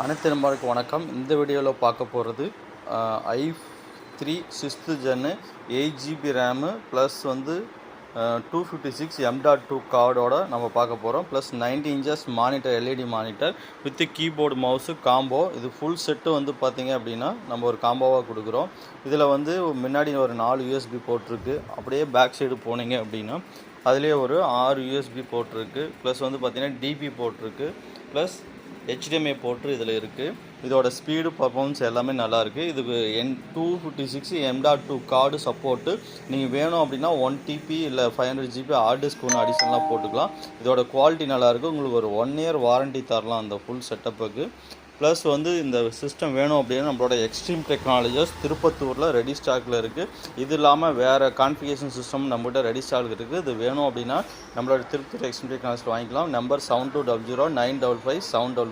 அனைத்து நண்பர்களுக்கு வணக்கம். இந்த வீடியோவில் பார்க்க போகிறது i3 6th gen 8GB RAM plus வந்து 256 M.2 கார்டோட நம்ம பார்க்க போகிறோம். Plus 90 inches monitor, LED monitor with keyboard mouse combo. இது ஃபுல் செட்டு வந்து பார்த்திங்க அப்படின்னா நம்ம ஒரு காம்போவாக கொடுக்குறோம். இதில் வந்து முன்னாடி ஒரு 4 USB போட்டிருக்கு. அப்படியே பேக் சைடு போனீங்க அப்படின்னா அதிலே ஒரு 6 USB போட்டிருக்கு. ப்ளஸ் வந்து பார்த்திங்கன்னா டிபி போட்டிருக்கு. ப்ளஸ் HDMI போட்டு இதில் இருக்குது. இதோட ஸ்பீடு பர்ஃபார்மன்ஸ் எல்லாமே நல்லாயிருக்கு. இதுக்கு 256 M.2 கார்டு சப்போர்ட்டு. நீங்கள் வேணும் அப்படின்னா 1 TB இல்லை 500 GB ஹார்ட் டிஸ்க் ஒன்று அடிஷனலாக போட்டுக்கலாம். இதோட குவாலிட்டி நல்லாயிருக்கு. உங்களுக்கு ஒரு 1 year வாரண்ட்டி தரலாம் அந்த ஃபுல் செட்டப்புக்கு. ப்ளஸ் வந்து இந்த சிஸ்டம் வேணும் அப்படின்னா நம்மளோட எக்ஸ்ட்ரீம் டெக்னாலஜிஸ் திருப்பத்தூரில் ரெடி ஸ்டாக்கில் இருக்குது. இது இல்லாமல் வேறு கான்ஃபிகரேஷன் சிஸ்டம் நம்மகிட்ட ரெடி ஸ்டாக் இருக்குது. இது வேணும் அப்படின்னா நம்மளோட திருப்பத்தூர் எக்ஸ்ட்ரீம் டெக்னாலஜியில் வாங்கிக்கலாம். நம்பர் 7200 955 755.